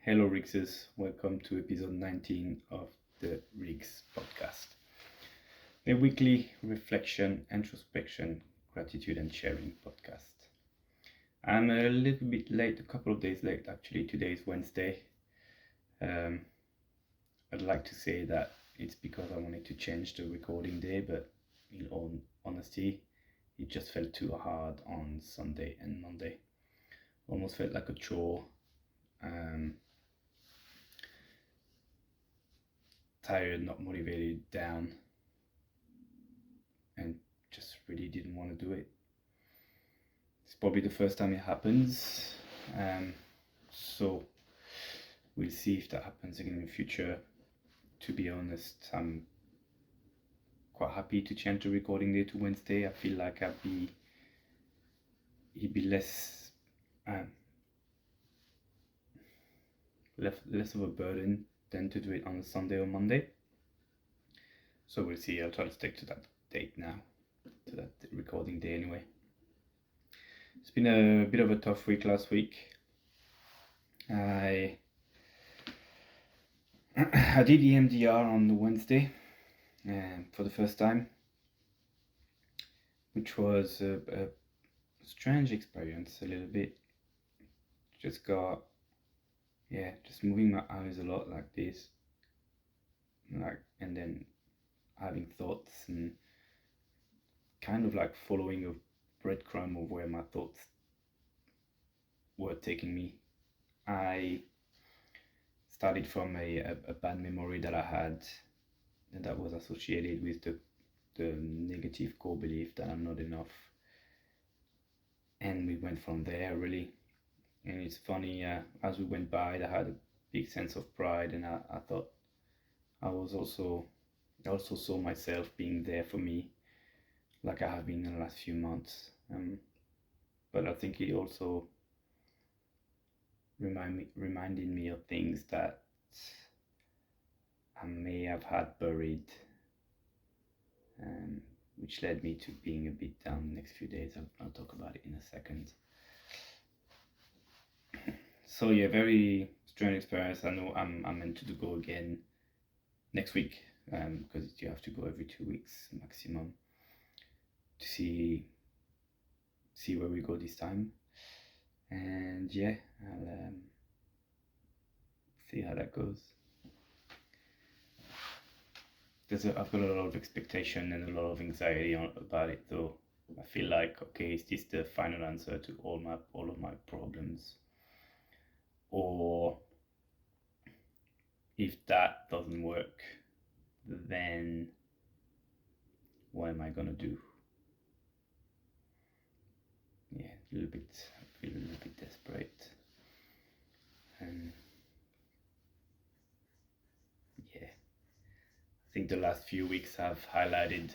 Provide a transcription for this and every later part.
Hello, Rixes. Welcome to episode 19 of the WRIGS Podcast, a weekly reflection, introspection, gratitude, and sharing podcast. I'm a little bit late, a couple of days late actually. Today is Wednesday. I'd like to say that it's because I wanted to change the recording day, but in all honesty, it just felt too hard on Sunday and Monday. Almost felt like a chore. Tired, not motivated, down, and just really didn't want to do it. It's probably the first time it happens, so we'll see if that happens again in the future. To be honest, I'm quite happy to change the recording day to Wednesday. I feel like it'd be less of a burden than to do it on a Sunday or Monday. So we'll see. I'll try to stick to that date now, to that recording day anyway. It's been a bit of a tough week last week. I did EMDR on Wednesday for the first time, which was a strange experience a little bit. Just moving my eyes a lot like this, and then having thoughts and kind of like following a breadcrumb of where my thoughts were taking me. I started from a bad memory that I had, and that was associated with the negative core belief that I'm not enough, and we went from there really. And it's funny, as we went by, I had a big sense of pride, and I thought I also saw myself being there for me, like I have been in the last few months. But I think it also reminded me of things that I may have had buried, which led me to being a bit down the next few days. I'll talk about it in a second. So yeah, very strange experience. I know I'm meant to go again next week, because you have to go every 2 weeks maximum to see where we go this time. And yeah, I'll see how that goes. I've got a lot of expectation and a lot of anxiety about it though. I feel like, okay, is this the final answer to all of my problems? Or if that doesn't work, then what am I gonna do? Yeah, I feel a little bit desperate. And yeah, I think the last few weeks have highlighted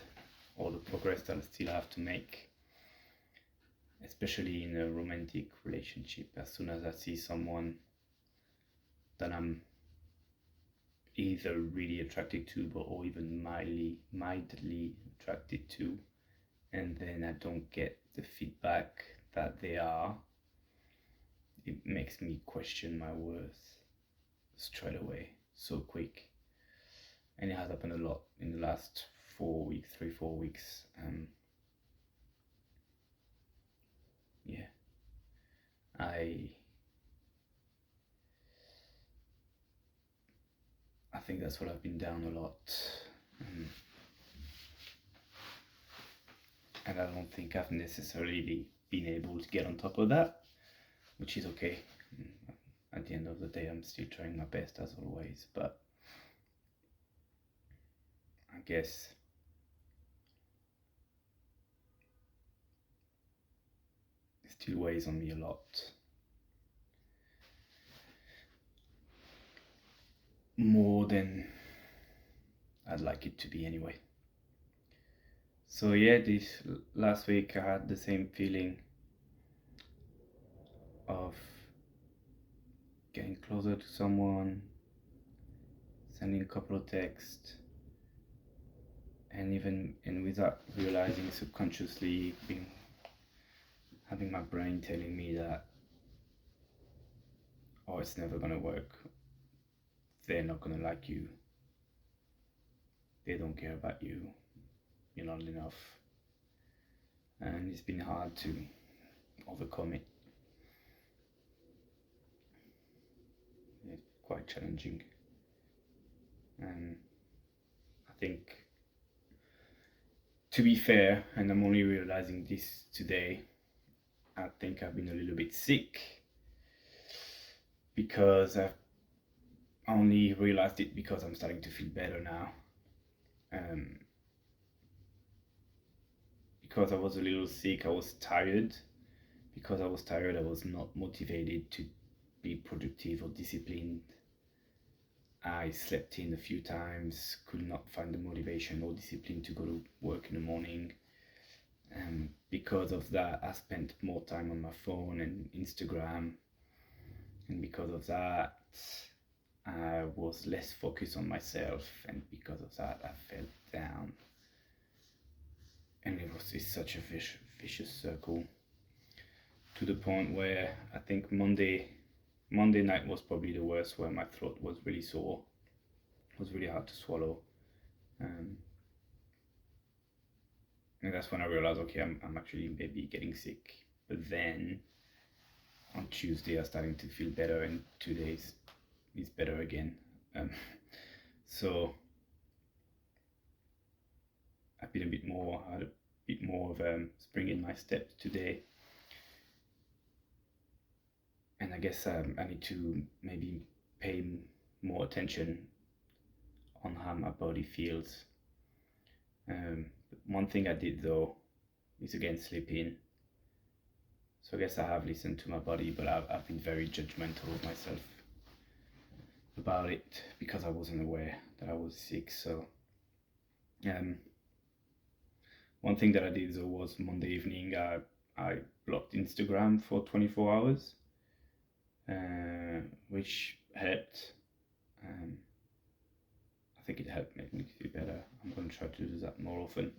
all the progress that I still have to make, especially in a romantic relationship. As soon as I see someone that I'm either really attracted to, or even mildly attracted to, and then I don't get the feedback that they are, it makes me question my worth straight away, so quick. And it has happened a lot in the last 4 weeks. Yeah, I think that's what I've been down a lot, and I don't think I've necessarily been able to get on top of that, which is okay. At the end of the day, I'm still trying my best as always, but I guess it still weighs on me a lot. More than I'd like it to be anyway. So yeah, this last week I had the same feeling of getting closer to someone, sending a couple of texts, and without realizing, subconsciously having my brain telling me that, oh, it's never gonna work, they're not gonna like you, they don't care about you, you're not enough. And it's been hard to overcome it. It's quite challenging. And I think, to be fair, and I'm only realizing this today, I think I've been a little bit sick, because I've only realized it because I'm starting to feel better now. Because I was a little sick, I was tired. Because I was tired, I was not motivated to be productive or disciplined. I slept in a few times, could not find the motivation or discipline to go to work in the morning. And because of that, I spent more time on my phone and Instagram. And because of that, I was less focused on myself. And because of that, I fell down. And it's such a vicious circle, to the point where I think Monday night was probably the worst, where my throat was really sore. It was really hard to swallow. And that's when I realized, okay, I'm actually maybe getting sick. But then on Tuesday, I started to feel better, and 2 days is better again. So I've been had a bit more of spring in my step today. And I guess I need to maybe pay more attention on how my body feels. One thing I did though is again sleeping. So I guess I have listened to my body, but I've been very judgmental of myself about it, because I wasn't aware that I was sick. So one thing that I did though was Monday evening, I blocked Instagram for 24 hours, which helped. I think it helped make me feel better. I'm going to try to do that more often,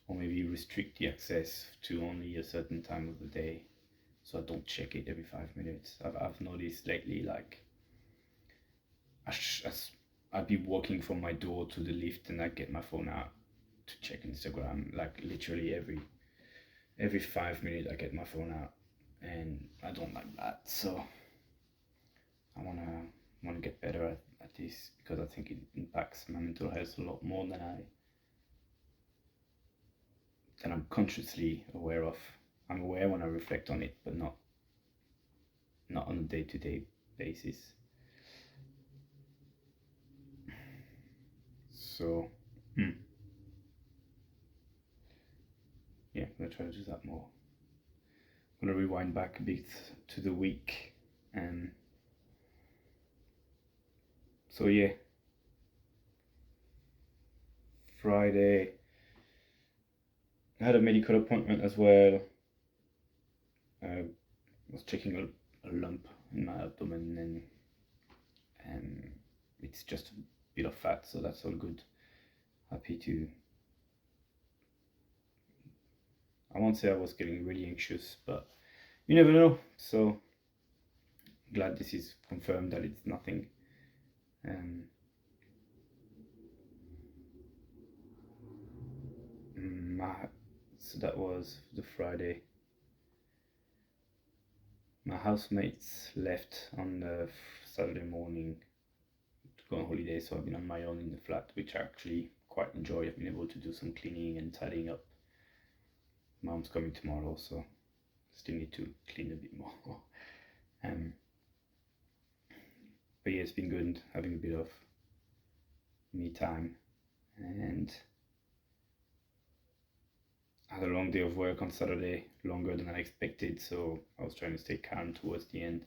or maybe restrict the access to only a certain time of the day, so I don't check it every 5 minutes. I've noticed lately, like, I'd be walking from my door to the lift and I'd get my phone out to check Instagram, like literally every 5 minutes I get my phone out, and I don't like that. So I wanna get better at this, because I think it impacts my mental health a lot more than I'm consciously aware of. I'm aware when I reflect on it, but not on a day-to-day basis. So yeah, I'm gonna try to do that more. I'm gonna rewind back a bit to the week. So yeah, Friday I had a medical appointment as well. I was checking a lump in my abdomen, and it's just a bit of fat, so that's all good. Happy to. I won't say I was getting really anxious, but you never know. So glad this is confirmed that it's nothing. So that was the Friday. My housemates left on the Saturday morning to go on holiday, so I've been on my own in the flat, which I actually quite enjoy. I've been able to do some cleaning and tidying up. Mom's coming tomorrow, so still need to clean a bit more. But yeah, it's been good having a bit of me time, and I had a long day of work on Saturday, longer than I expected, so I was trying to stay calm towards the end.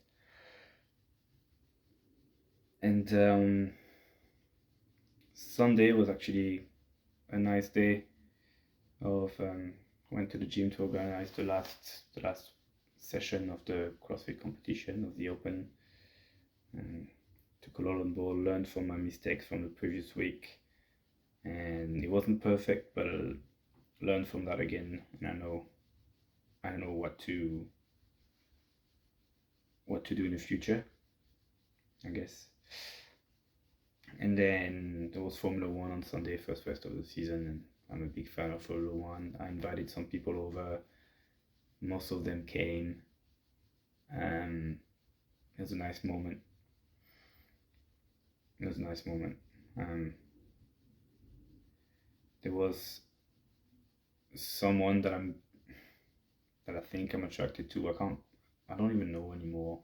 And Sunday was actually a nice day of went to the gym to organize the last session of the CrossFit competition of the Open, and took a lot on board, learned from my mistakes from the previous week, and it wasn't perfect, but I learned from that again, and I know what to do in the future. I guess. And then there was Formula One on Sunday, first race of the season, and I'm a big fan of Formula One. I invited some people over. Most of them came. It was a nice moment. There was someone that I think I'm attracted to. I don't even know anymore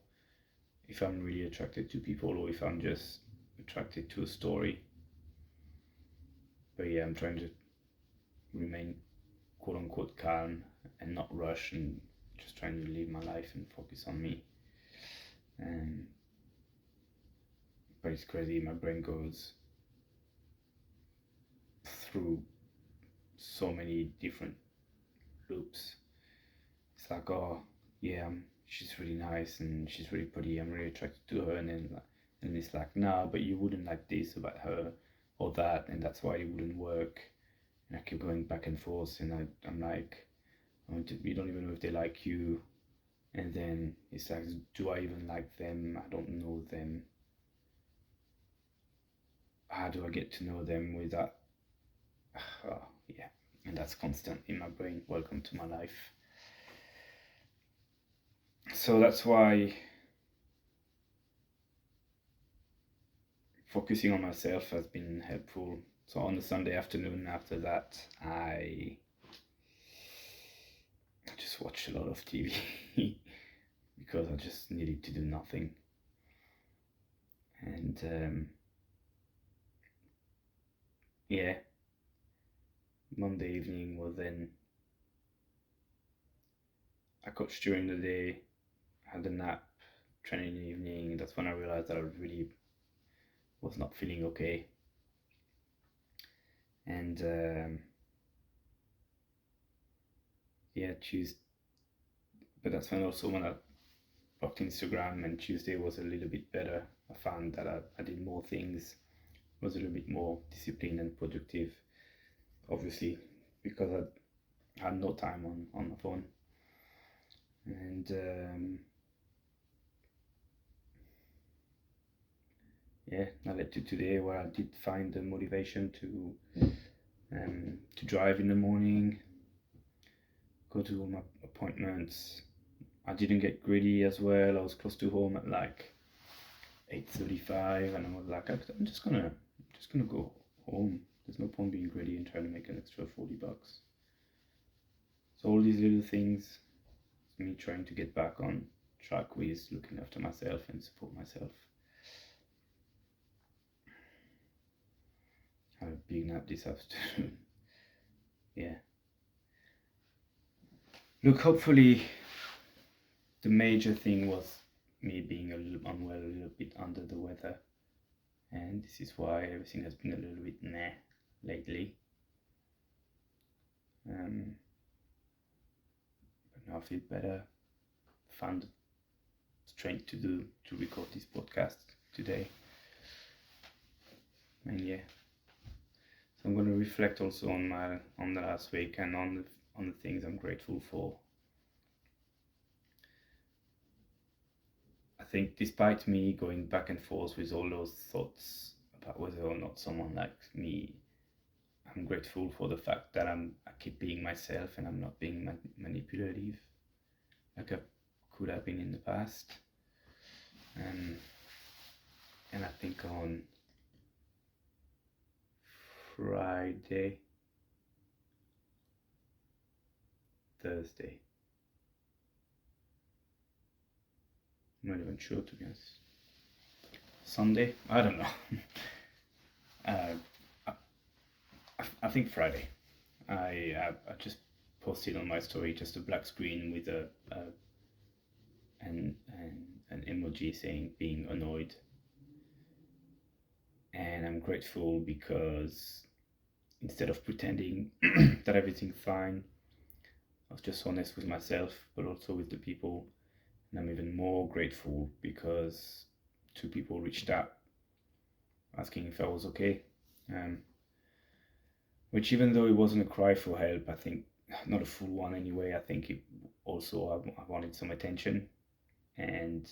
if I'm really attracted to people or if I'm just attracted to a story. But yeah, I'm trying to remain quote unquote calm and not rush, and just trying to live my life and focus on me. But it's crazy, my brain goes through so many different loops. It's like, oh yeah, she's really nice and she's really pretty, I'm really attracted to her, and it's like, no, but you wouldn't like this about her or that, and that's why it wouldn't work. And I keep going back and forth, and I'm like, you don't even know if they like you. And then it's like, do I even like them? I don't know them. How do I get to know them without yeah, and that's constant in my brain. Welcome to my life. So that's why focusing on myself has been helpful. So on the Sunday afternoon after that, I just watched a lot of TV because I just needed to do nothing. And yeah, Monday evening was then I coached during the day, had a nap, training in the evening. That's when I realized that I really was not feeling okay. And yeah, Tuesday, but that's when I blocked Instagram, and Tuesday was a little bit better. I found that I did more things, was a little bit more disciplined and productive, obviously, because I had no time on my phone. And yeah, that led to today, where I did find the motivation to drive in the morning, go to all my appointments. I didn't get greedy as well. I was close to home at like 8:35, and I was like, I'm just gonna go home. There's no point being greedy and trying to make an extra $40. So all these little things, me trying to get back on track with looking after myself and support myself. I had a big nap this afternoon. Yeah. Look, hopefully the major thing was me being a little unwell, a little bit under the weather. And this is why everything has been a little bit meh lately. But now I feel better. Found strength to record this podcast today. And yeah. So I'm going to reflect also on the last week and on the things I'm grateful for. I think despite me going back and forth with all those thoughts about whether or not someone likes me, I'm grateful for the fact that I keep being myself and I'm not being manipulative like I could have been in the past. And I think on Thursday, I'm not even sure, to be honest. Sunday? I don't know. I think Friday. I just posted on my story just a black screen with an emoji saying being annoyed. And I'm grateful because instead of pretending that everything's fine, I was just honest with myself, but also with the people. And I'm even more grateful because 2 people reached out asking if I was okay. Which, even though it wasn't a cry for help, I think, not a full one anyway, I think it also, I wanted some attention. And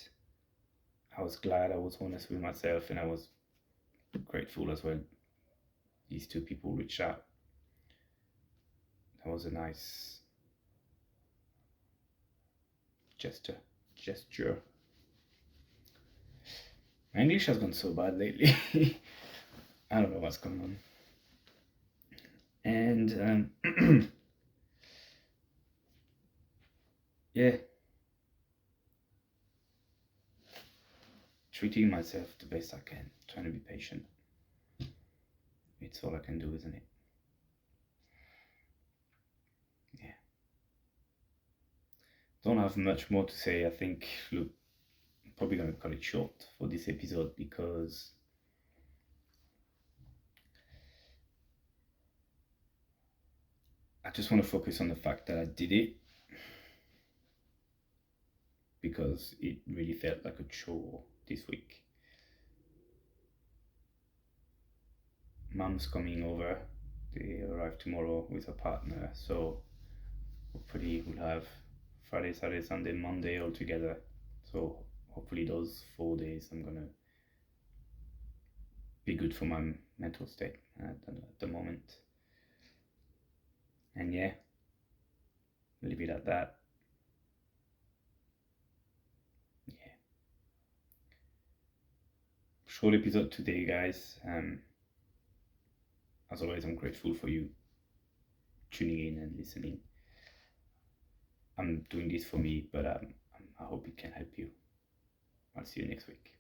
I was glad I was honest with myself, and I was grateful as well. These two people reached out. That was a nice gesture. My English has gone so bad lately. I don't know what's going on. And yeah, treating myself the best I can, trying to be patient. It's all I can do, isn't it? Yeah. Don't have much more to say. I think, look, I'm probably going to cut it short for this episode because I just want to focus on the fact that I did it, because it really felt like a chore this week. Mum's coming over. They arrive tomorrow with her partner, so hopefully we'll have Friday, Saturday, Sunday, Monday all together. So hopefully those 4 days I'm gonna be good for my mental state at the moment. And yeah, leave it at that. Yeah. Short episode today, guys. As always, I'm grateful for you tuning in and listening. I'm doing this for me, but I hope it can help you. I'll see you next week.